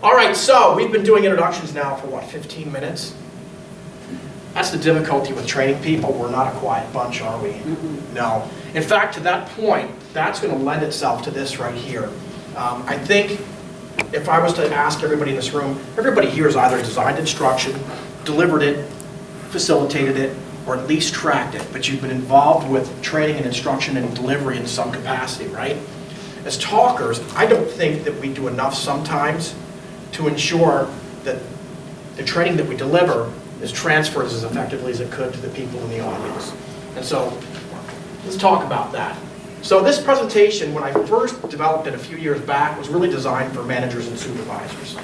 All right, so we've been doing introductions now for what, 15 minutes? That's the difficulty with training people. We're not a quiet bunch, are we? No. In fact, to that point, that's going to lend itself to this right here. I think if I was to ask everybody in this room, everybody here has either designed instruction, delivered it, facilitated it, or at least tracked it, but you've been involved with training and instruction and delivery in some capacity, right? As talkers, I don't think that we do enough sometimes to ensure that the training that we deliver is transferred as effectively as it could to the people in the audience. And so, let's talk about that. So this presentation, when I first developed it a few years back, was really designed for managers and supervisors.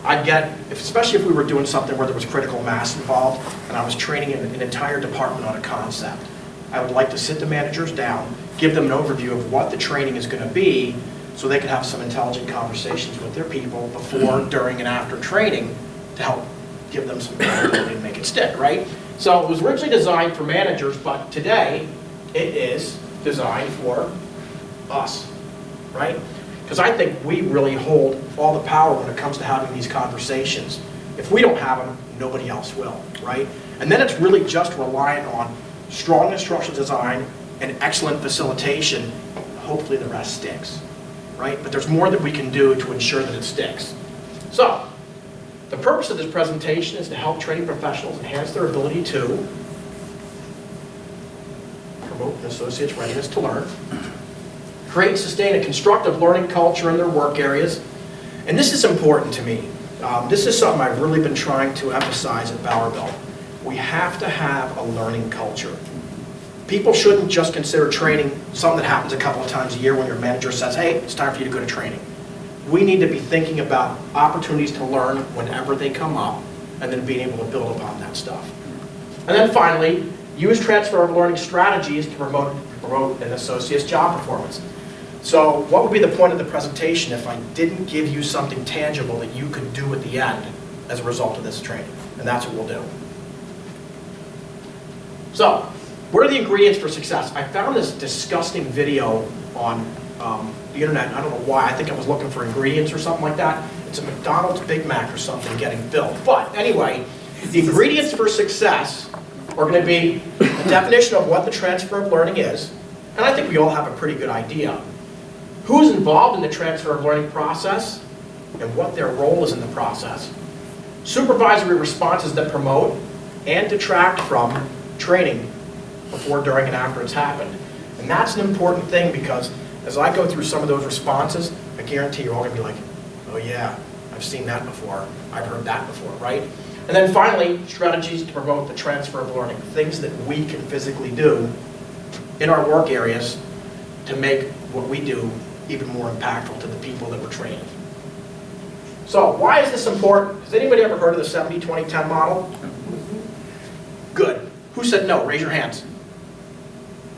I'd get, especially if we were doing something where there was critical mass involved, and I was training an entire department on a concept. I would like to sit the managers down, give them an overview of what the training is going to be, so they could have some intelligent conversations with their people before, during, and after training to help give them some credibility and make it stick, right? So it was originally designed for managers, but today it is designed for us, right? Because I think we really hold all the power when it comes to having these conversations. If we don't have them, nobody else will, right? And then it's really just reliant on strong instructional design and excellent facilitation. Hopefully the rest sticks, right? But there's more that we can do to ensure that it sticks. So, the purpose of this presentation is to help training professionals enhance their ability to promote an associate's readiness to learn, create and sustain a constructive learning culture in their work areas, and this is important to me. This is something I've really been trying to emphasize at Bowerbilt. We have to have a learning culture. People shouldn't just consider training something that happens a couple of times a year when your manager says, hey, it's time for you to go to training. We need to be thinking about opportunities to learn whenever they come up, and then being able to build upon that stuff. And then finally, use transfer of learning strategies to promote an associate's job performance. So what would be the point of the presentation if I didn't give you something tangible that you could do at the end as a result of this training? And that's what we'll do. So, what are the ingredients for success? I found this disgusting video on the internet. I don't know why. I think I was looking for ingredients or something like that. It's a McDonald's Big Mac or something getting built. But anyway, the ingredients for success are going to be a definition of what the transfer of learning is. And I think we all have a pretty good idea. Who's involved in the transfer of learning process and what their role is in the process. Supervisory responses that promote and detract from training before, during, and after it's happened. And that's an important thing because as I go through some of those responses, I guarantee you're all going to be like, oh yeah, I've seen that before, I've heard that before, right? And then finally, strategies to promote the transfer of learning, things that we can physically do in our work areas to make what we do even more impactful to the people that we're training. So why is this important? Has anybody ever heard of the 70-20-10 model? Good. Who said no? Raise your hands.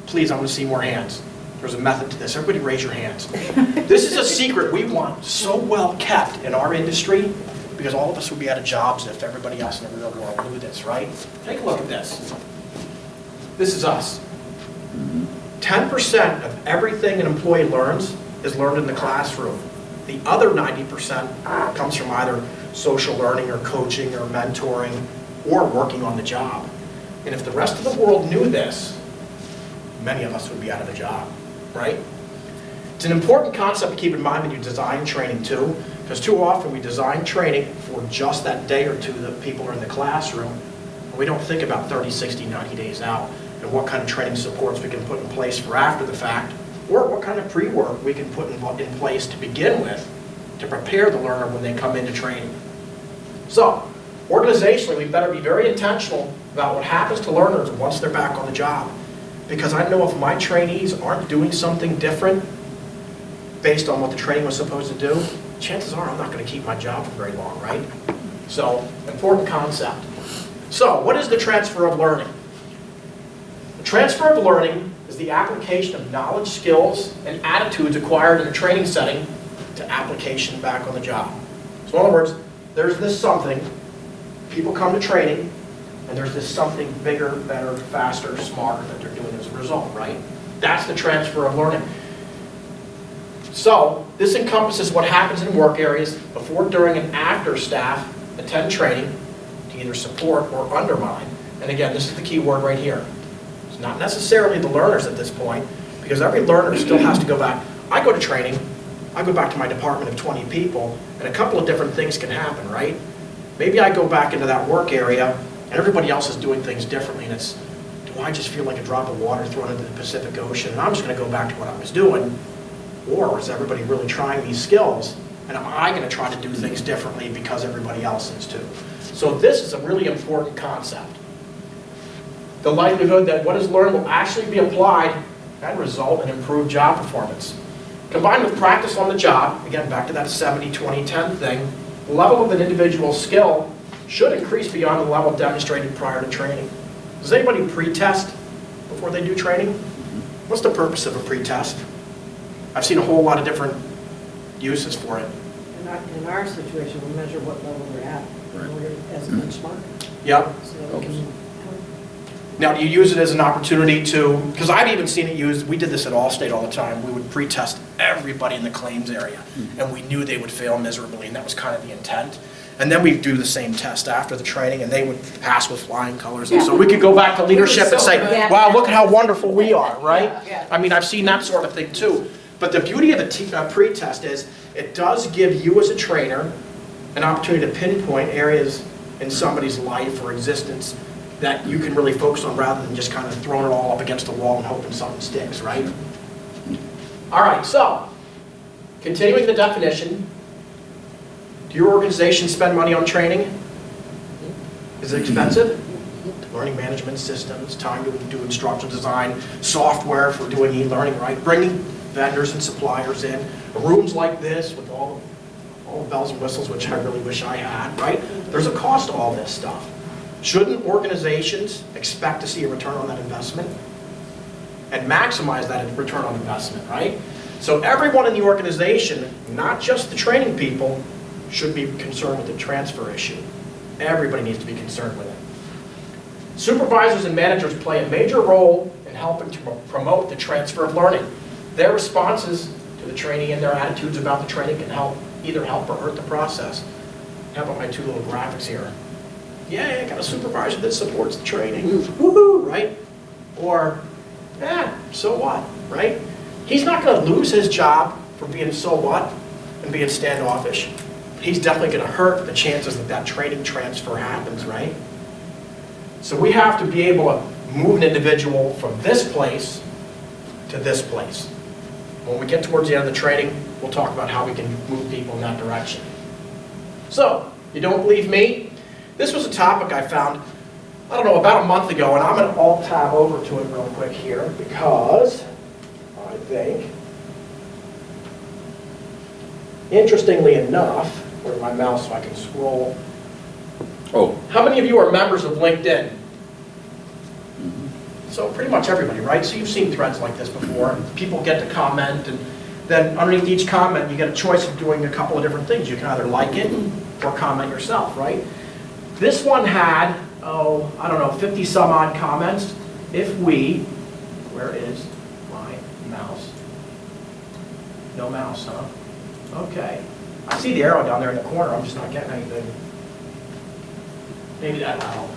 Please, I want to see more hands. There's a method to this. Everybody raise your hands. This is a secret we want so well kept in our industry because all of us would be out of jobs if everybody else in the real world knew this, right? Take a look at this. This is us. 10% of everything an employee learns is learned in the classroom. The other 90% comes from either social learning or coaching or mentoring or working on the job. And if the rest of the world knew this, many of us would be out of a job, right? It's an important concept to keep in mind when you design training too, because too often we design training for just that day or two that people are in the classroom, and we don't think about 30, 60, 90 days out and what kind of training supports we can put in place for after the fact, or what kind of pre-work we can put in place to begin with to prepare the learner when they come into training. So, organizationally, we better be very intentional about what happens to learners once they're back on the job. Because I know if my trainees aren't doing something different based on what the training was supposed to do, chances are I'm not going to keep my job for very long, right? So, important concept. So, what is the transfer of learning? The transfer of learning is the application of knowledge, skills, and attitudes acquired in a training setting to application back on the job. So in other words, there's this something, people come to training, and there's this something bigger, better, faster, smarter that they're doing as a result, right? That's the transfer of learning. So, This encompasses what happens in work areas before, during, and after staff attend training to either support or undermine. And again, this is the key word right here. It's not necessarily the learners at this point, because every learner still has to go back. I go to training, I go back to my department of 20 people, and a couple of different things can happen, right? Maybe I go back into that work area, and everybody else is doing things differently, and it's, do I just feel like a drop of water thrown into the Pacific Ocean, and I'm just going to go back to what I was doing? Or is everybody really trying these skills, and am I going to try to do things differently because everybody else is too? So this is a really important concept. The likelihood that what is learned will actually be applied and result in improved job performance. Combined with practice on the job, again back to that 70-20-10 thing, the level of an individual's skill should increase beyond the level demonstrated prior to training. Does anybody pre-test before they do training? What's the purpose of a pre-test? I've seen a whole lot of different uses for it. In our situation, we measure what level we're at in order as a benchmark. Yep. So we can, Now, do you use it as an opportunity to, because I've even seen it used, we did this at Allstate all the time, we would pre-test everybody in the claims area, and we knew they would fail miserably, and that was kind of the intent. And then we'd do the same test after the training, and they would pass with flying colors. And so we could go back to leadership and say, wow, look at how wonderful we are, right? I mean, I've seen that sort of thing too. But the beauty of the pre-test is it does give you as a trainer an opportunity to pinpoint areas in somebody's life or existence that you can really focus on rather than just kind of throwing it all up against the wall and hoping something sticks, right? All right, so continuing the definition, do your organization spend money on training? Is it expensive? Learning management systems, time to do instructional design, software for doing e-learning, right? Bringing vendors and suppliers in, rooms like this with all the bells and whistles, which I really wish I had, right? There's a cost to all this stuff. Shouldn't organizations expect to see a return on that investment and maximize that return on investment, right? So everyone in the organization, not just the training people, should be concerned with the transfer issue. Everybody needs to be concerned with it. Supervisors and managers play a major role in helping to promote the transfer of learning. Their responses to the training and their attitudes about the training can either help or hurt the process. How about my two little graphics here? Yeah, I got a supervisor that supports the training. Woohoo, right? Or, so what, right? He's not going to lose his job for being so what and being standoffish. He's definitely going to hurt the chances that that training transfer happens, right? So we have to be able to move an individual from this place to this place. When we get towards the end of the training, we'll talk about how we can move people in that direction. So, you don't believe me? This was a topic I found, I don't know, about a month ago, and I'm going to alt-tab over to it real quick here because I think, interestingly enough, where's my mouse so I can scroll? Oh. How many of you are members of LinkedIn? So pretty much everybody, right? So you've seen threads like this before. People get to comment, and then underneath each comment, you get a choice of doing a couple of different things. You can either like it or comment yourself, right? This one had, I don't know, 50 some odd comments. If we, where is my mouse? No mouse, huh? Okay. I see the arrow down there in the corner. I'm just not getting anything. Maybe that'll help.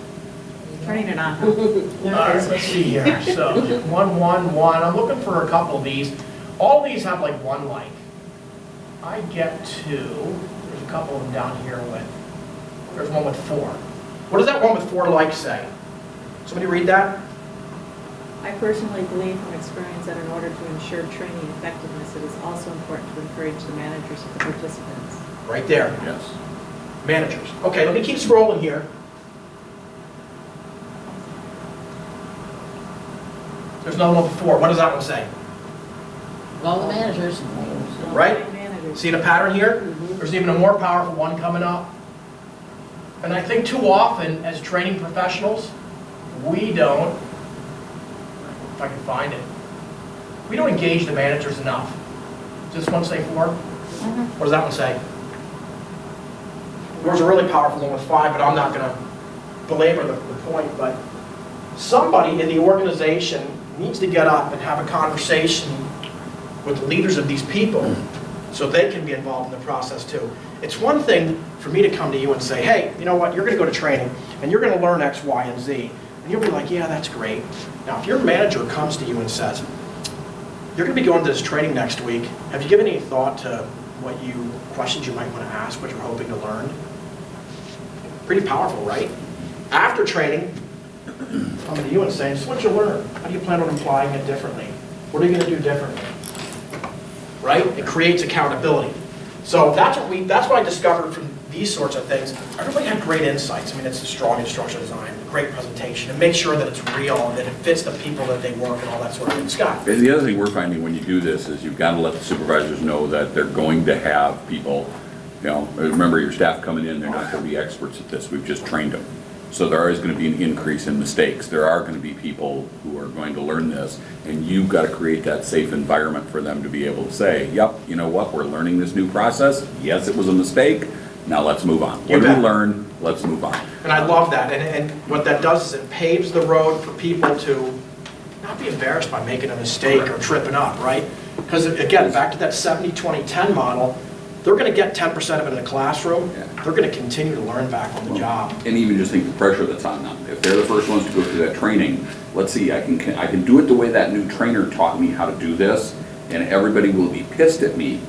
Turning it on. All right, let's see here. So 111. I'm looking for a couple of these. All these have like one like. I get to. There's a couple of them down here with. There's one with 4. What does that one with 4 likes say? Somebody read that? I personally believe from experience that in order to ensure training effectiveness, it is also important to encourage the managers of the participants. Right there. Yes. Managers. Okay, let me keep scrolling here. There's another one with 4. What does that one say? all the managers. Right? Managers. See the pattern here? There's even a more powerful one coming up. And I think too often, as training professionals, we don't, if I can find it, we don't engage the managers enough. Does this one say 4? What does that one say? There's a really powerful one with 5, but I'm not going to belabor the point. But somebody in the organization needs to get up and have a conversation with the leaders of these people so they can be involved in the process too. It's one thing for me to come to you and say, hey, you know what, you're going to go to training and you're going to learn X, Y, and Z. And you'll be like, yeah, that's great. Now, if your manager comes to you and says, you're going to be going to this training next week, have you given any thought to questions you might want to ask, what you're hoping to learn? Pretty powerful, right? After training, coming to you and saying, so what'd you learn? How do you plan on applying it differently? What are you going to do differently? Right? It creates accountability. So that's what I discovered from these sorts of things. Everybody had great insights. I mean, it's a strong instructional design, great presentation, and make sure that it's real and that it fits the people that they work and all that sort of thing. Scott? And the other thing we're finding when you do this is you've got to let the supervisors know that they're going to have people, you know, remember your staff coming in, they're not going to be experts at this. We've just trained them. So there is going to be an increase in mistakes. There are going to be people who are going to learn this, and you've got to create that safe environment for them to be able to say, yep, you know what, we're learning this new process. Yes, it was a mistake. Now let's move on. What did we learn? Let's move on. And I love that. And what that does is it paves the road for people to not be embarrassed by making a mistake or tripping up, right? Because again, back to that 70-20-10 model, they're going to get 10% of it in the classroom. Yeah. They're going to continue to learn back on the job. And even just think the pressure that's on them. If they're the first ones to go through that training, let's see, I can do it the way that new trainer taught me how to do this, and everybody will be pissed at me,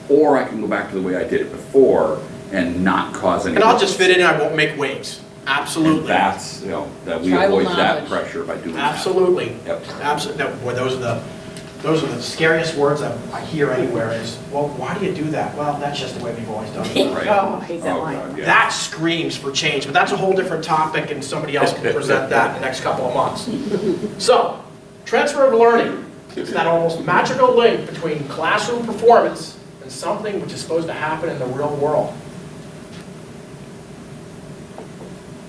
or I can go back to the way I did it before and not cause any. And I'll just fit in and I won't make waves. Absolutely. And that's, you know, that we Tribal avoid that knowledge. pressure by doing that. Absolutely. Yep. Absolutely. Boy, those are the scariest words I hear anywhere is, well, why do you do that? Well, that's just the way we've always done it. Right. Oh, I hate that Oh, line. God, yeah. That screams for change, but that's a whole different topic and somebody else can present that in the next couple of months. So, transfer of learning. It's that almost magical link between classroom performance and something which is supposed to happen in the real world.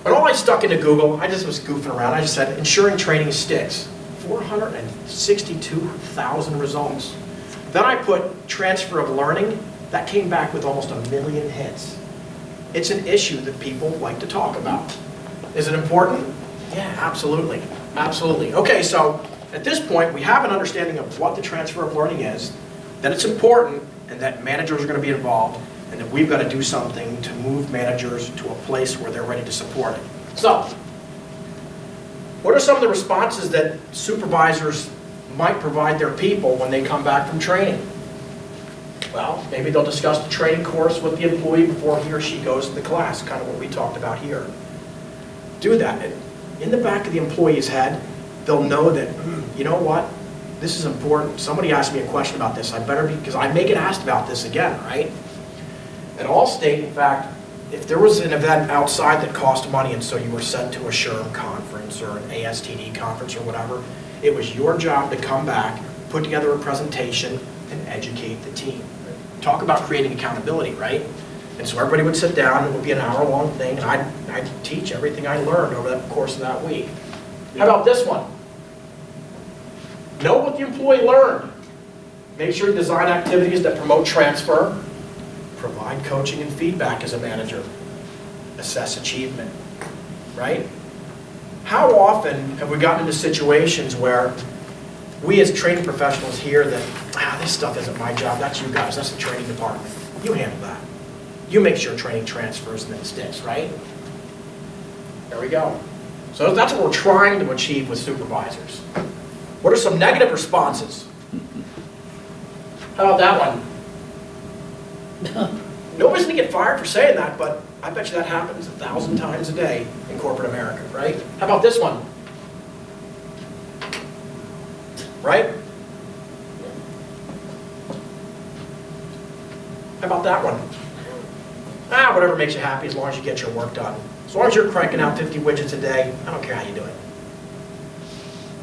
When all I stuck into Google, I just was goofing around. I just said, ensuring training sticks. 462,000 results. Then I put transfer of learning. That came back with almost 1 million hits. It's an issue that people like to talk about. Is it important? Yeah, absolutely. Absolutely. Okay, so at this point, we have an understanding of what the transfer of learning is, that it's important, and that managers are going to be involved, and that we've got to do something to move managers to a place where they're ready to support it. So, what are some of the responses that supervisors might provide their people when they come back from training? Well, maybe they'll discuss the training course with the employee before he or she goes to the class, kind of what we talked about here. Do that. And in the back of the employee's head, they'll know that, you know what, this is important. Somebody asked me a question about this. I better be, because I may get asked about this again, right? At Allstate, in fact, if there was an event outside that cost money and so you were sent to a SHRM conference or an ASTD conference or whatever, it was your job to come back, put together a presentation, and educate the team. Talk about creating accountability, right? And so everybody would sit down, and it would be an hour-long thing, and I'd teach everything I learned over the course of that week. How about this one? Know what the employee learned. Make sure you design activities that promote transfer. Provide coaching and feedback as a manager. Assess achievement, right? How often have we gotten into situations where we as training professionals hear that, this stuff isn't my job, that's you guys, that's the training department. You handle that. You make sure training transfers and then sticks, right? There we go. So that's what we're trying to achieve with supervisors. What are some negative responses? How about that one? Nobody's going to get fired for saying that, but I bet you that happens 1,000 times a day in corporate America, right? How about this one? Right? How about that one? Whatever makes you happy as long as you get your work done. As long as you're cranking out 50 widgets a day, I don't care how you do it.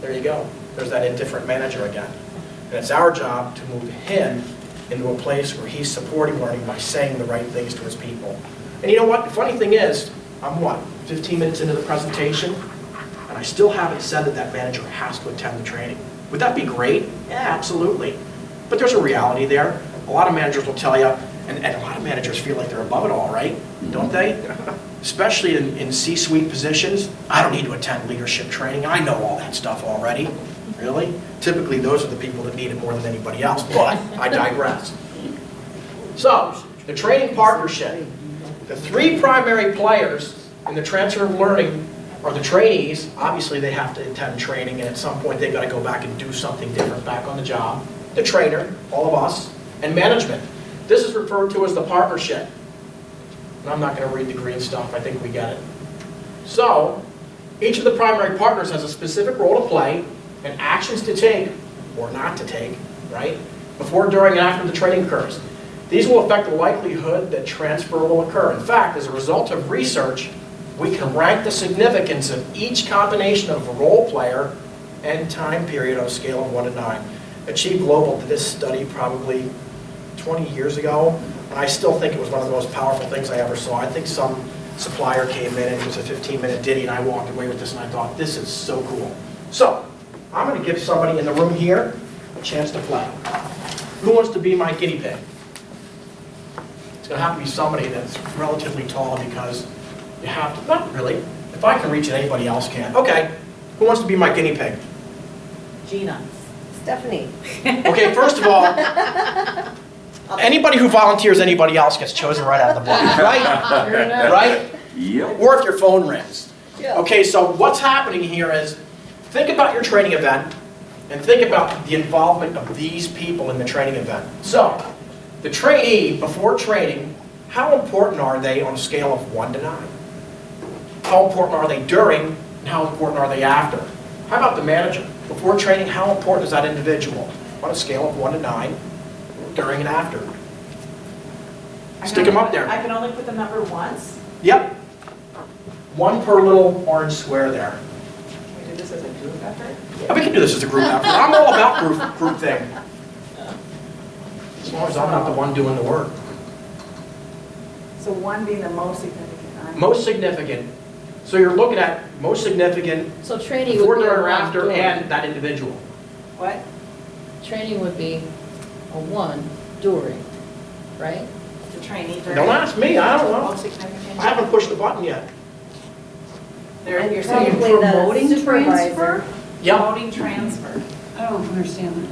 There you go. There's that indifferent manager again. And it's our job to move him into a place where he's supporting learning by saying the right things to his people. And you know what? The funny thing is, I'm 15 minutes into the presentation, and I still haven't said that manager has to attend the training. Would that be great? Yeah, absolutely. But there's a reality there. A lot of managers will tell you, and a lot of managers feel like they're above it all, right? Don't they? Especially in C-suite positions. I don't need to attend leadership training. I know all that stuff already. Really? Typically, those are the people that need it more than anybody else, but I digress. So, the training partnership. The three primary players in the transfer of learning are the trainees. Obviously, they have to attend training, and at some point, they've got to go back and do something different back on the job. The trainer, all of us, and management. This is referred to as the partnership. And I'm not going to read the green stuff. I think we get it. So, each of the primary partners has a specific role to play and actions to take, or not to take, right? Before, during, and after the training occurs. These will affect the likelihood that transfer will occur. In fact, as a result of research, we can rank the significance of each combination of a role player and time period on a scale of 1 to 9. Achieve Global did this study probably 20 years ago, and I still think it was one of the most powerful things I ever saw. I think some supplier came in and it was a 15-minute ditty, and I walked away with this and I thought, this is so cool. So, I'm going to give somebody in the room here a chance to play. Who wants to be my guinea pig? It's going to have to be somebody that's relatively tall because you have to, not really. If I can reach it, anybody else can. Okay, who wants to be my guinea pig? Gina. Stephanie. Okay, first of all, anybody who volunteers anybody else gets chosen right out of the block, right? Right? Yep. Or if your phone rings. Yeah. Okay, so what's happening here is, think about your training event and think about the involvement of these people in the training event. So, the trainee, before training, how important are they on a scale of 1 to 9? How important are they during, and how important are they after? How about the manager? Before training, how important is that individual? On a scale of 1 to 9, during and after. Stick them up there. I can only put the number once. Yep. 1 per little orange square there. Can we do this as a group effort? Yeah, we can do this as a group effort. I'm all about group thing. As long as I'm not the one doing the work. So 1 being the most significant. Most significant. So you're looking at most significant So training before, would be a during, or 1 after, during. and that individual. What? Training would be a 1 during, right? The trainee during. Don't ask me, I don't know. Most significant. I haven't pushed the button yet. You're saying Probably the promoting supervisor. transfer? Yep. promoting transfer. I don't understand that.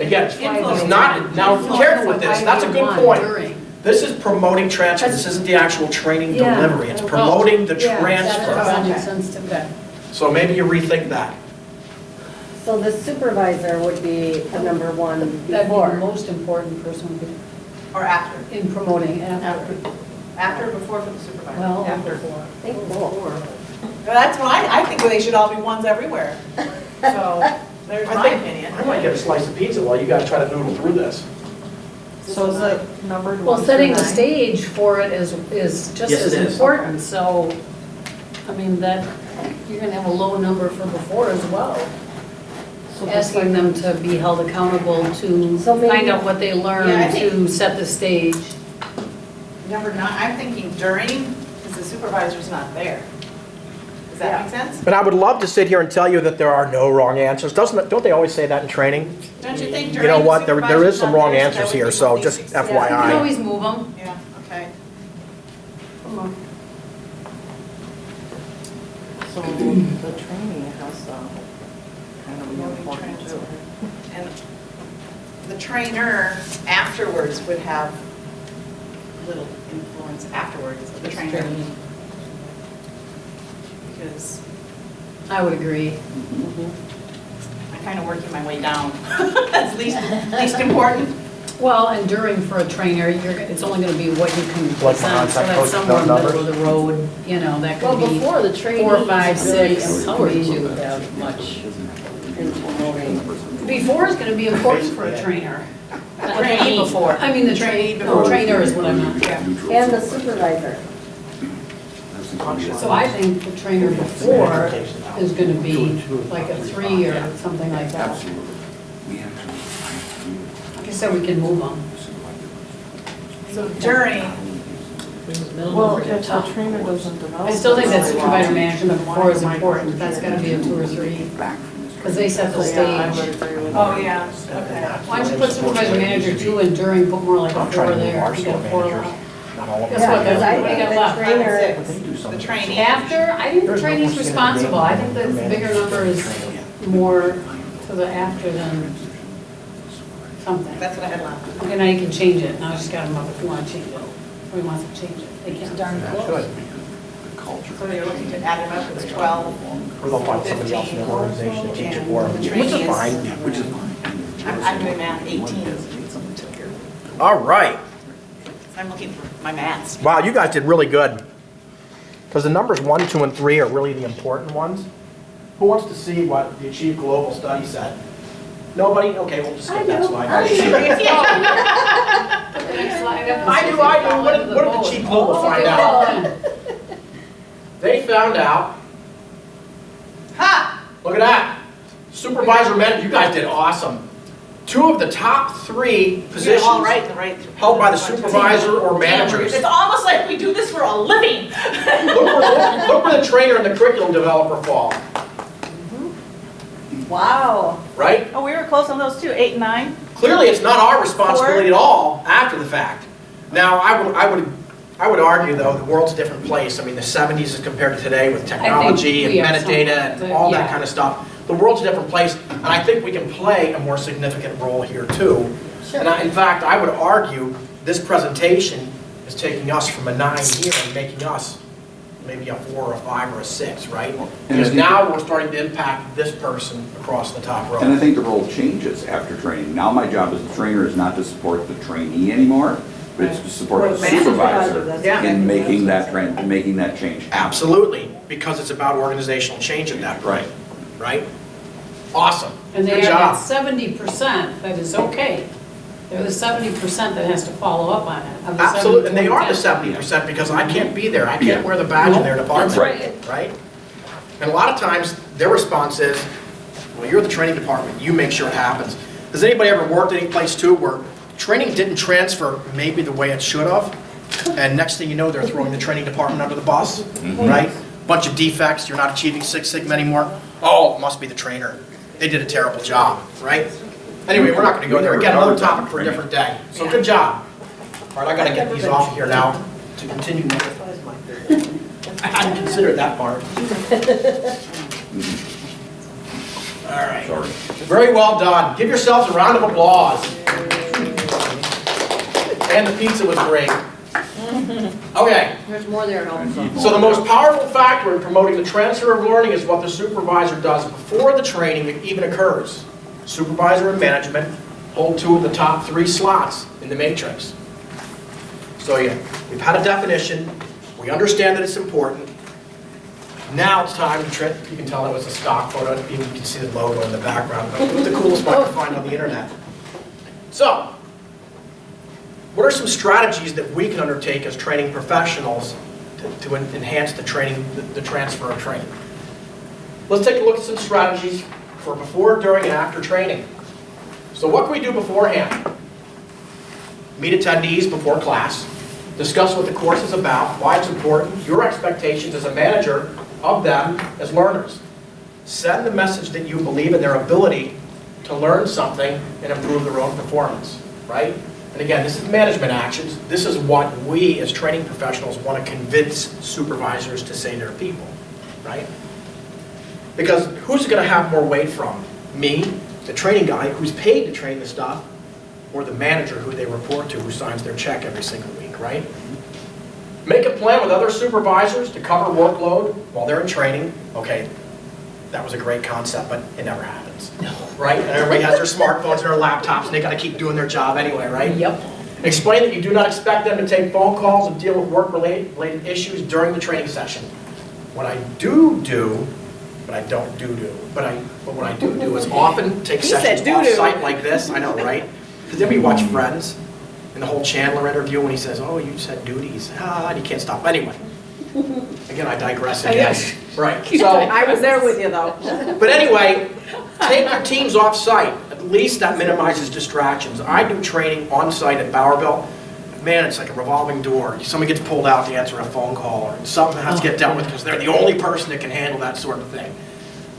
Again, it's Influence. not, now be careful with this, that's a good point. This is promoting transfer, this isn't the actual training Yeah. delivery, it's promoting the Yeah, transfer. that makes Okay. sense to me. So maybe you rethink that. So the supervisor would be a number 1 That'd be the before. most important person Or after. in promoting after. After or before for the supervisor? Well, After. before. I think both. Well, that's what I think they should all be 1s everywhere. So, there's I my think opinion. I might get a slice of pizza while you guys try to noodle through this. So is it numbered 1 Well, through setting the 9? stage for it is just Yes, as it is. important, so, I mean, that, you're gonna have a low number for before as well. So Asking them to be held accountable to So maybe- find out what they Yeah, I learned, think- to set the stage. Number 9, I'm thinking during, because the supervisor's not there. Does that make sense? And I would love to sit here and tell you that there are no wrong answers. Don't they always say that in training? Don't you think You during know the what, there is supervisor's some not wrong there, so answers that would here, be so at least just 6? You can FYI. always move them. Yeah, okay. So the training has kind of more important too. And the trainer afterwards would have little influence afterwards of the trainer. Because I would agree. I'm kind of working my way down. That's least important. Well, and during for a trainer, it's only gonna be what you can Like my present, so on-site that's coach, somewhere in the numbers? middle of the road, you know, that Well, could be before the training 4, 5, is really 6, empowered could be- to have much in promoting. Before is gonna be important for a trainer. Not Trainee before. I mean, the Trainee trainee, before. trainer is what I meant. And the supervisor. So I think the trainer before is gonna be like a 3 or something like that. Like I said, we can move them. So during, Well, if the trainer doesn't develop. I still think that supervisor management before is important, that's gotta be a 2 or 3, because they set the Yeah, I would stage. agree with oh, that. yeah, okay. Why don't you put supervisor manager 2 and during, put more like a I'm 4 trying to move there, our you store got a 4 managers, left. not all of Guess them. what, Yeah, 'cause I what do you think got the left? trainer, The trainee. After, I think the trainee's responsible, I think the bigger number is more to the after than something. That's what I had left. Okay, now you can change it, now I just got them up if you want to change it, or you want to change it, they can. Darn close. Good. So you're looking to add them up, it's 12. Or they'll find somebody else in their organization to teach it for them, which Training is is- fine. Which is fine. I'm doing math, 18. All right. I'm looking for my maths. Wow, you guys did really good. Because the numbers 1, 2, and 3 are really the important ones. Who wants to see what the Achieve Global study said? Nobody? Okay, we'll just skip that slide. The next slide up. I do. What did Achieve Global find out? They found out, Ha! look at that, supervisor manager, you guys did awesome. 2 of the top 3 positions All right, the right. held by the supervisor or managers. It's almost like we do this for a living. Look where the trainer and the curriculum developer fall, Wow. right? Oh, we were close on those too, 8 and 9. Clearly, it's not our responsibility at all after the fact. Now, I would argue, though, the world's a different place. I mean, the 70s as compared to today with technology and we are metadata some- and all that yeah. kind of stuff. The world's a different place, and I think we can play a more significant role here, too. And in fact, I would argue this presentation is taking us from a 9 here and making us maybe a 4 or a 5 or a 6, right? Because now we're starting to impact this person across the top row. And I think the role changes after training. Now my job as a trainer is not to support the trainee anymore, but it's to support the supervisor Yeah. in making that change. Absolutely, because it's about organizational change at that point, right? Awesome. And they Good are that job. 70% that is okay. They're the 70% that has to follow up on it. of the Absolutely, and they are the 70%. 70% because I can't be there. I Yeah. can't wear the badge in their department, That's right? And a lot of times, their response is, well, you're the training department, you make sure it happens. Has anybody ever worked any place too where training didn't transfer maybe the way it should have? And next thing you know, they're throwing the training department under the bus, right? Bunch of defects, you're not achieving Six Sigma anymore. Oh, it must be the trainer. They did a terrible job, right? Anyway, we're not gonna go there. Again, another topic for a different day. So good job. All right, I gotta get these off of here now to continue. I hadn't considered that part. All right. Sorry. Very well done. Give yourselves a round of applause. And the pizza was great. Okay, There's more there also. so the most powerful factor in promoting the transfer of learning is what the supervisor does before the training even occurs. Supervisor and management hold 2 of the top 3 slots in the matrix. So yeah, we've had a definition, we understand that it's important. Now it's time to you can tell it was a stock photo, even you can see the logo in the background, but it was the coolest one I could find on the internet. So, what are some strategies that we can undertake as training professionals to enhance the training, the transfer of training? Let's take a look at some strategies for before, during, and after training. So what can we do beforehand? Meet attendees before class, discuss what the course is about, why it's important, your expectations as a manager of them as learners. Send the message that you believe in their ability to learn something and improve their own performance, right? And again, this is management actions. This is what we as training professionals want to convince supervisors to say to their people, right? Because who's going to have more weight from? Me, the training guy who's paid to train the stuff, or the manager who they report to who signs their check every single week, right? Make a plan with other supervisors to cover workload while they're in training. Okay, that was a great concept, but it never happens, right? And everybody has their smartphones and their laptops, and they got to keep doing their job anyway, right? Yep. Explain that you do not expect them to take phone calls and deal with work-related issues during the training session. What I do, but I don't do. But what I do is often take He sessions said doo-doo. off-site like this. I know, right? Because then we watch Friends, and the whole Chandler interview when he says, "Oh, you said duties," and you can't stop. Anyway, again, I digress again. Right. So, I was there with you though. but anyway, take your teams off-site. At least that minimizes distractions. I do training on-site at Bowerville. Man, it's like a revolving door. Someone gets pulled out to answer a phone call, or something has to get dealt with because they're the only person that can handle that sort of thing.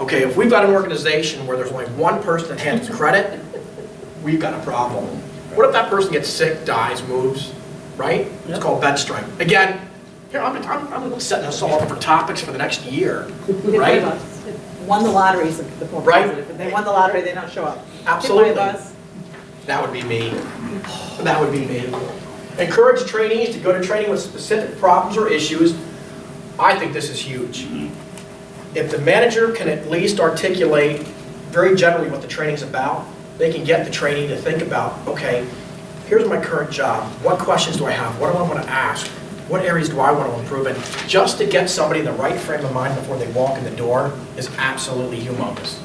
Okay, if we've got an organization where there's only one person that handles credit, we've got a problem. What if that person gets sick, dies, moves, right? It's called bench strength. Again, here, I'm setting us all up for topics for the next year, right? Won the lottery is the point Right. positive. If they won the lottery, they don't show up. Absolutely. Hit by a bus. That would be me. That would be me. Encourage trainees to go to training with specific problems or issues. I think this is huge. If the manager can at least articulate very generally what the training's about, they can get the trainee to think about, okay, here's my current job. What questions do I have? What do I want to ask? What areas do I want to improve in? Just to get somebody in the right frame of mind before they walk in the door is absolutely humongous.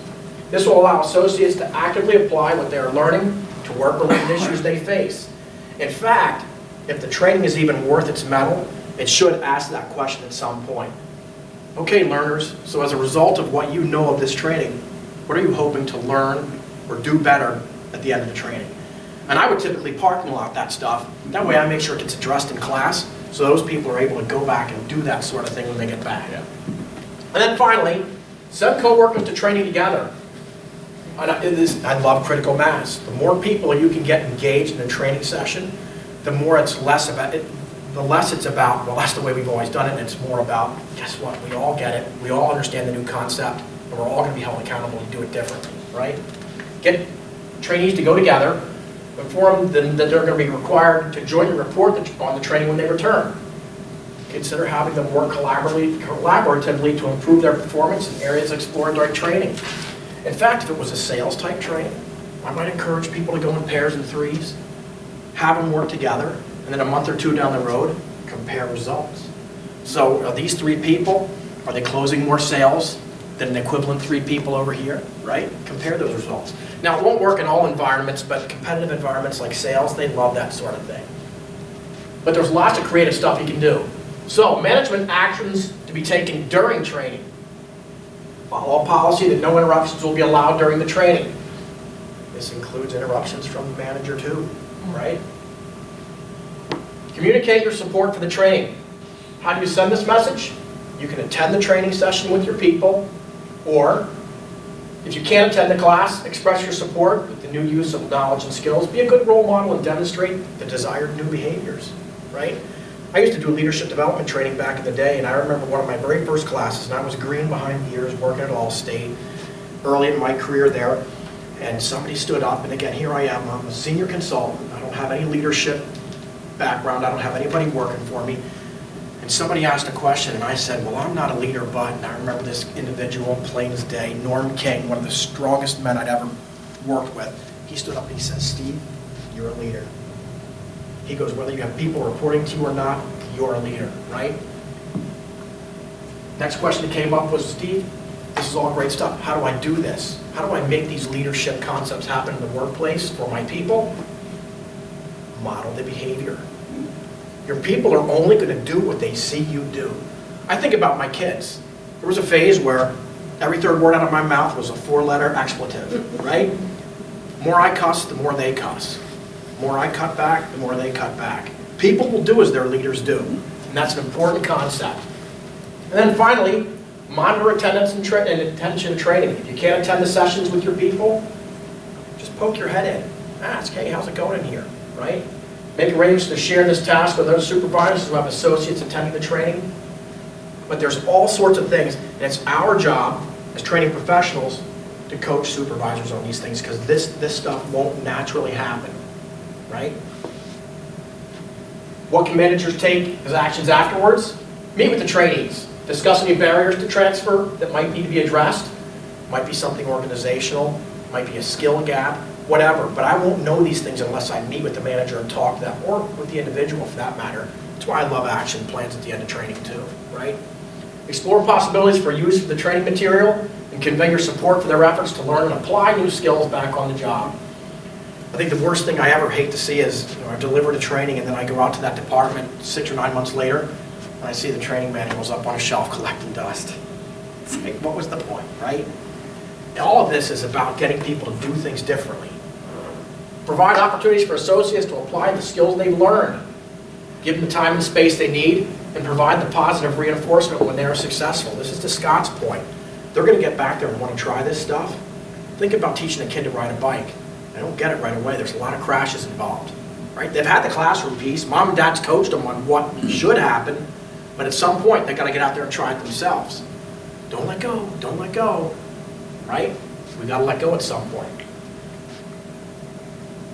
This will allow associates to actively apply what they are learning to work-related issues they face. In fact, if the training is even worth its mettle, it should ask that question at some point. Okay, learners, so as a result of what you know of this training, what are you hoping to learn or do better at the end of the training? And I would typically parking lot that stuff. That way I make sure it gets addressed in class, so those people are able to go back and do that sort of thing when they get back. Yeah. And then finally, send coworkers to training together. I love critical mass. The more people you can get engaged in a training session, the more it's less about it. The less it's about, well, that's the way we've always done it, and it's more about, guess what, we all get it, we all understand the new concept, and we're all going to be held accountable to do it differently, right? Get trainees to go together, inform them that they're going to be required to join and report on the training when they return. Consider having them work collaboratively to improve their performance in areas explored during training. In fact, if it was a sales type training, I might encourage people to go in pairs and threes, have them work together, and then a month or two down the road, compare results. So are these 3 people, are they closing more sales than the equivalent 3 people over here, right? Compare those results. Now, it won't work in all environments, but competitive environments like sales, they love that sort of thing. But there's lots of creative stuff you can do. So, management actions to be taken during training. Follow a policy that no interruptions will be allowed during the training. This includes interruptions from the manager too, right? Communicate your support for the training. How do you send this message? You can attend the training session with your people, or if you can't attend the class, express your support with the new use of knowledge and skills. Be a good role model and demonstrate the desired new behaviors, right? I used to do leadership development training back in the day, and I remember one of my very first classes, and I was green behind the ears working at Allstate early in my career there, and somebody stood up, and again, here I am, I'm a senior consultant, I don't have any leadership background, I don't have anybody working for me, and somebody asked a question, and I said, well, I'm not a leader, but, and I remember this individual, plain as day, Norm King, one of the strongest men I'd ever worked with, he stood up and he said, Steve, you're a leader. He goes, whether you have people reporting to you or not, you're a leader, right? Next question that came up was, Steve, this is all great stuff. How do I do this? How do I make these leadership concepts happen in the workplace for my people? Model the behavior. Your people are only going to do what they see you do. I think about my kids. There was a phase where every 3rd word out of my mouth was a 4-letter expletive, right? The more I cuss, the more they cuss. The more I cut back, the more they cut back. People will do as their leaders do, and that's an important concept. And then finally, monitor attendance and attention training. If you can't attend the sessions with your people, just poke your head in. Ask, hey, how's it going in here, right? Make arrangements to share this task with other supervisors who have associates attending the training. But there's all sorts of things, and it's our job as training professionals to coach supervisors on these things, because this stuff won't naturally happen. Right? What can managers take as actions afterwards? Meet with the trainees. Discuss any barriers to transfer that might need to be addressed. Might be something organizational, might be a skill gap, whatever. But I won't know these things unless I meet with the manager and talk to them, or with the individual for that matter. That's why I love action plans at the end of training too, right? Explore possibilities for use of the training material and convey your support for their efforts to learn and apply new skills back on the job. I think the worst thing I ever hate to see is, I've delivered a training and then I go out to that department 6 or 9 months later and I see the training manuals up on a shelf collecting dust. It's like, what was the point, right? And all of this is about getting people to do things differently. Provide opportunities for associates to apply the skills they've learned. Give them the time and space they need, and provide the positive reinforcement when they are successful. This is to Scott's point. They're going to get back there and want to try this stuff. Think about teaching a kid to ride a bike. They don't get it right away. There's a lot of crashes involved, right? They've had the classroom piece. Mom and dad's coached them on what should happen, but at some point, they've got to get out there and try it themselves. Don't let go. Don't let go, right? We got to let go at some point.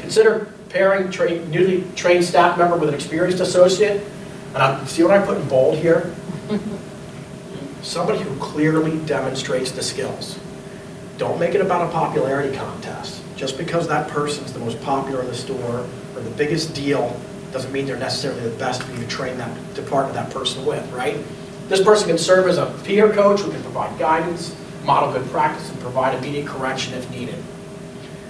Consider pairing newly trained staff member with an experienced associate. And see what I put in bold here? Somebody who clearly demonstrates the skills. Don't make it about a popularity contest. Just because that person's the most popular in the store or the biggest deal doesn't mean they're necessarily the best for you to train that, to partner that person with, right? This person can serve as a peer coach who can provide guidance, model good practice, and provide immediate correction if needed.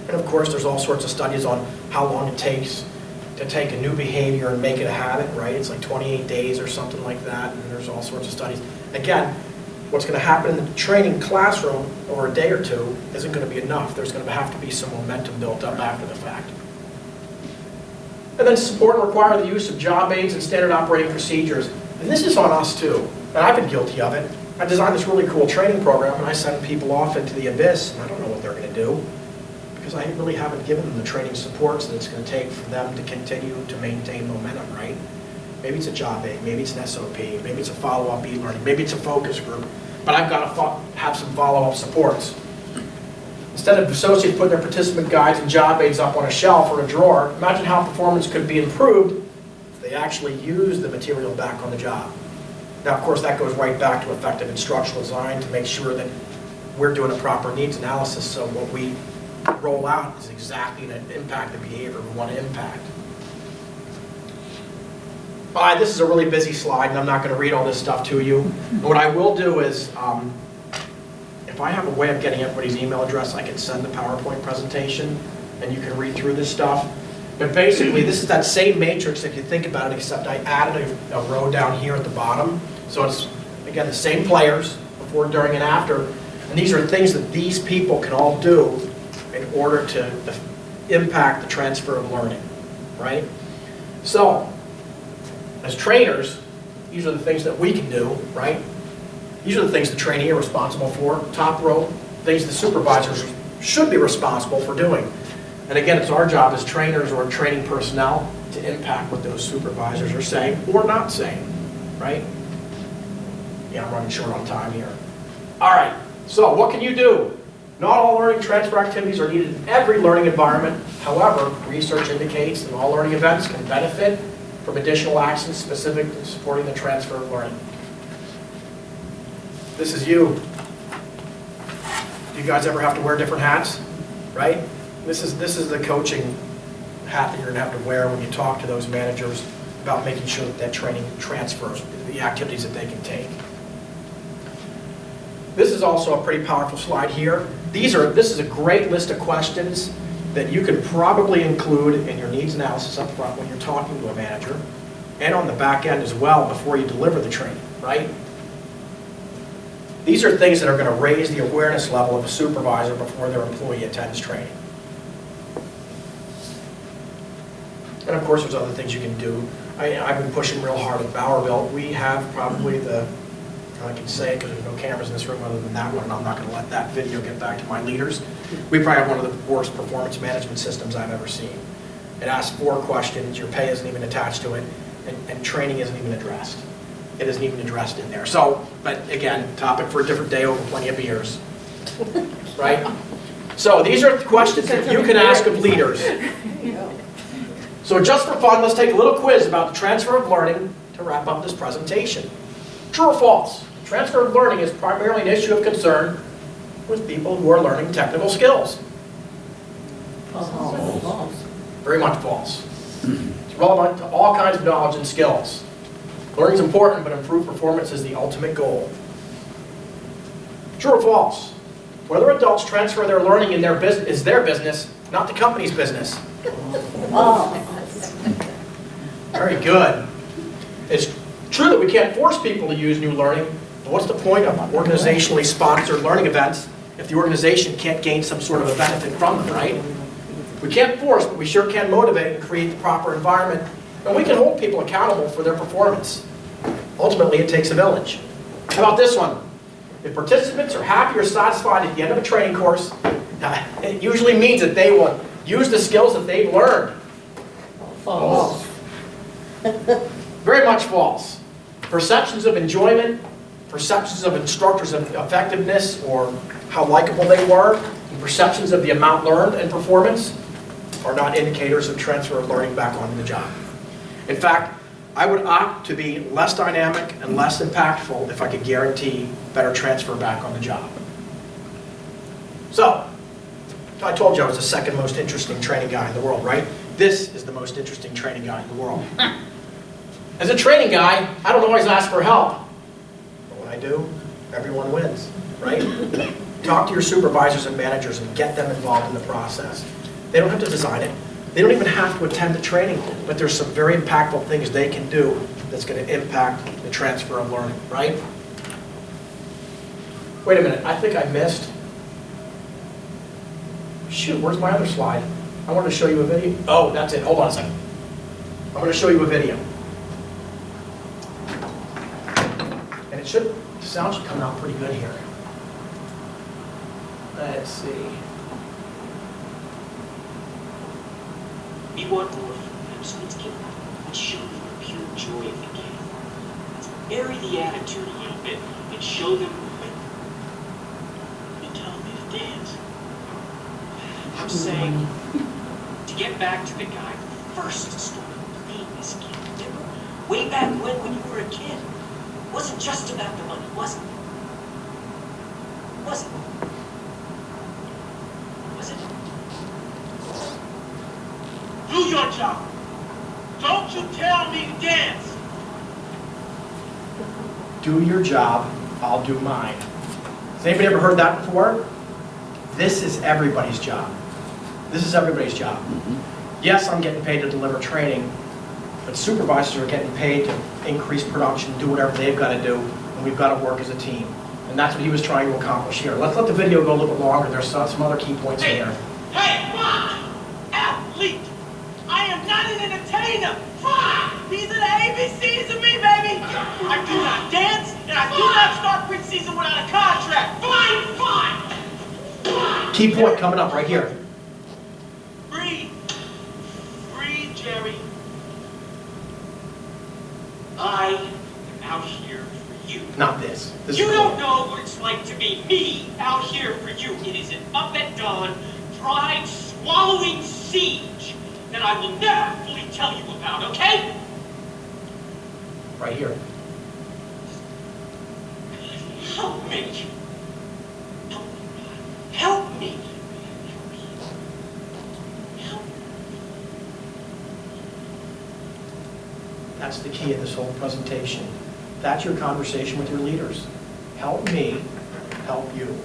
And of course, there's all sorts of studies on how long it takes to take a new behavior and make it a habit, right? It's like 28 days or something like that, and there's all sorts of studies. Again, what's going to happen in the training classroom over a day or two isn't going to be enough. There's going to have to be some momentum built up after the fact. And then support and require the use of job aids and standard operating procedures. And this is on us too, and I've been guilty of it. I designed this really cool training program, and I send people off into the abyss, and I don't know what they're going to do, because I really haven't given them the training supports that it's going to take for them to continue to maintain momentum, right? Maybe it's a job aid, maybe it's an SOP, maybe it's a follow-up e-learning, maybe it's a focus group, but I've got to have some follow-up supports. Instead of associates putting their participant guides and job aids up on a shelf or a drawer, imagine how performance could be improved if they actually use the material back on the job. Now, of course, that goes right back to effective instructional design to make sure that we're doing a proper needs analysis so what we roll out is exactly the impact the behavior we want to impact. This is a really busy slide, and I'm not going to read all this stuff to you. And what I will do is, if I have a way of getting everybody's email address, I can send the PowerPoint presentation, and you can read through this stuff. But basically, this is that same matrix if you think about it, except I added a row down here at the bottom. So it's, again, the same players, before, during, and after. And these are things that these people can all do in order to impact the transfer of learning, right? So, as trainers, these are the things that we can do, right? These are the things the trainee are responsible for. Top row, things the supervisors should be responsible for doing. And again, it's our job as trainers or training personnel to impact what those supervisors are saying or not saying, right? Yeah, I'm running short on time here. All right, so what can you do? Not all learning transfer activities are needed in every learning environment. However, research indicates that all learning events can benefit from additional actions specific to supporting the transfer of learning. This is you. Do you guys ever have to wear different hats? Right? This is the coaching hat that you're going to have to wear when you talk to those managers about making sure that training transfers the activities that they can take. This is also a pretty powerful slide here. This is a great list of questions that you could probably include in your needs analysis up front when you're talking to a manager, and on the back end as well before you deliver the training, right? These are things that are going to raise the awareness level of a supervisor before their employee attends training. And of course, there's other things you can do. I've been pushing real hard at Bowerville. We have probably I can say it because there's no cameras in this room other than that one, and I'm not going to let that video get back to my leaders. We probably have one of the worst performance management systems I've ever seen. It asks 4 questions, your pay isn't even attached to it, and training isn't even addressed. It isn't even addressed in there. So, but again, topic for a different day over plenty of beers, right? So these are questions that you can ask of leaders. So just for fun, let's take a little quiz about the transfer of learning to wrap up this presentation. True or false? Transfer of learning is primarily an issue of concern with people who are learning technical skills. False. Very much false. It's relevant to all kinds of knowledge and skills. Learning is important, but improved performance is the ultimate goal. True or false? Whether adults transfer their learning in their business is their business, not the company's business. Very good. It's true that we can't force people to use new learning, but what's the point of organizationally sponsored learning events if the organization can't gain some sort of a benefit from them, right? We can't force, but we sure can motivate and create the proper environment, and we can hold people accountable for their performance. Ultimately, it takes a village. How about this one? If participants are happy or satisfied at the end of a training course, it usually means that they will use the skills that they've learned. False. Very much false. Perceptions of enjoyment, perceptions of instructors' effectiveness or how likable they were, and perceptions of the amount learned and performance are not indicators of transfer of learning back onto the job. In fact, I would opt to be less dynamic and less impactful if I could guarantee better transfer back on the job. So, I told you I was the second most interesting training guy in the world, right? This is the most interesting training guy in the world. As a training guy, I don't always ask for help. But when I do, everyone wins, right? Talk to your supervisors and managers and get them involved in the process. They don't have to design it. They don't even have to attend the training, but there's some very impactful things they can do that's going to impact the transfer of learning, right? Wait a minute, I think I missed. Shoot, where's my other slide? I wanted to show you a video. Oh, that's it. Hold on a second. I'm going to show you a video. And the sound should come out pretty good here. Let's see. We want more from them so it's given and show them the pure joy of the game. Let's vary the attitude a little bit and show them you're telling me to dance. I'm saying to get back to the guy who first started playing this game. Remember? Way back when you were a kid. It wasn't just about the money, was it? Was it? Was it? Do your job. Don't you tell me to dance. Do your job, I'll do mine. Has anybody ever heard that before? This is everybody's job. This is everybody's job. Yes, I'm getting paid to deliver training, but supervisors are getting paid to increase production, do whatever they've got to do, and we've got to work as a team. And that's what he was trying to accomplish here. Let's let the video go a little bit longer. There's some other key points in there. Hey, fine! Athlete! I am not an entertainer! Fine! These are the ABCs of me, baby! I do not dance, and I do not start preseason without a contract! Fine! Key point coming up right here. Breathe! Breathe, Jerry. I am out here for you. Not this. This You is don't cool. know what it's like to be me out here for you. It is an up at dawn, pride swallowing siege that I will never fully tell you about, okay? Right here. Help me. Help me. Help me. Help me. That's the key of this whole presentation. That's your conversation with your leaders. Help me, help you.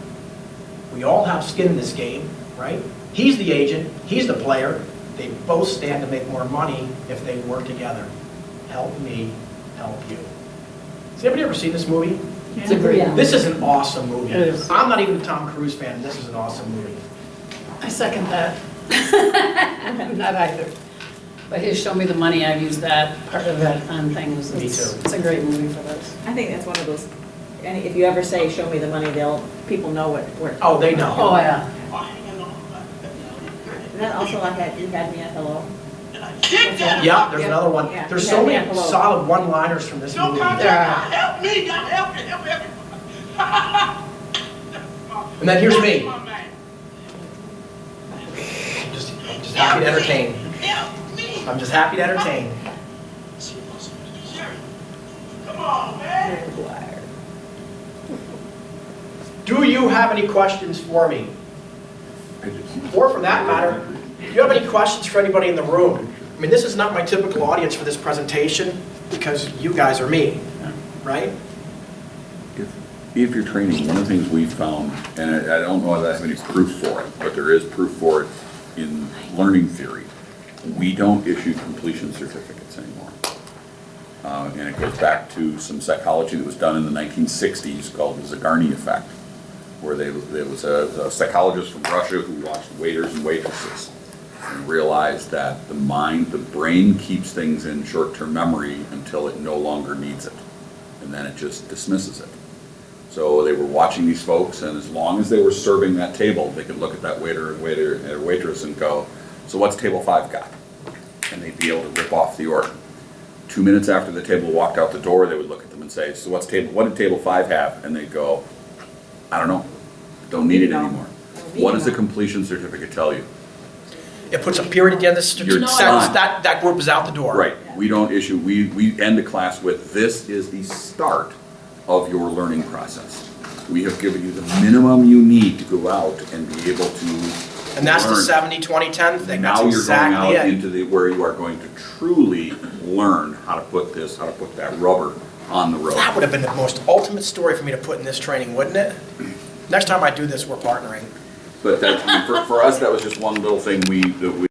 We all have skin in this game, right? He's the agent, he's the player. They both stand to make more money if they work together. Help me, help you. Has anybody ever seen this movie? It's a great movie. This is an awesome movie. It is. I'm not even a Tom Cruise fan, and this is an awesome movie. I second that. Not either. But his Show Me the Money, I've used that part of it on things. Me It's- too. It's a great movie for this. I think that's one of those, and if you ever say, show me the money, people know where. Oh, they know. Oh, yeah. Oh, hang on. And then also you had me at hello. And I did that. Yeah, there's another one. Yeah, There's you so had me many at hello. solid one-liners from this No movie. contract. Help me, God, help me, help me, help me. And then here's me. My man. I'm just happy to entertain. Help me. I'm just happy to entertain. See you, boss. Jerry, come on, man. Do you have any questions for me? Or for that matter, do you have any questions for anybody in the room? I mean, this is not my typical audience for this presentation because you guys are me, right? If you're training, one of the things we found, and I don't know if I have any proof for it, but there is proof for it in learning theory, we don't issue completion certificates anymore. And it goes back to some psychology that was done in the 1960s called the Zagarny effect, where there was a psychologist from Russia who watched waiters and waitresses and realized that the brain keeps things in short-term memory until it no longer needs it, and then it just dismisses it. So they were watching these folks, and as long as they were serving that table, they could look at that waiter and waitress and go, so what's table 5 got? And they'd be able to rip off the order. 2 minutes after the table walked out the door, they would look at them and say, so what did table 5 have? And they'd go, I don't know, don't need it anymore. What does the completion certificate tell you? It puts a period at the end of the You're sentence, done. that group is out the door. Right, we don't issue, we end the class with, this is the start of your learning process. We have given you the minimum you need to go out and be able to And that's the learn. 70-20-10 thing, that's Now you're going exactly out it. into the, where you are going to truly learn how to put this, how to put that rubber on the road. That would have been the most ultimate story for me to put in this training, wouldn't it? Next time I do this, we're partnering. But that, for us, that was just one little thing that we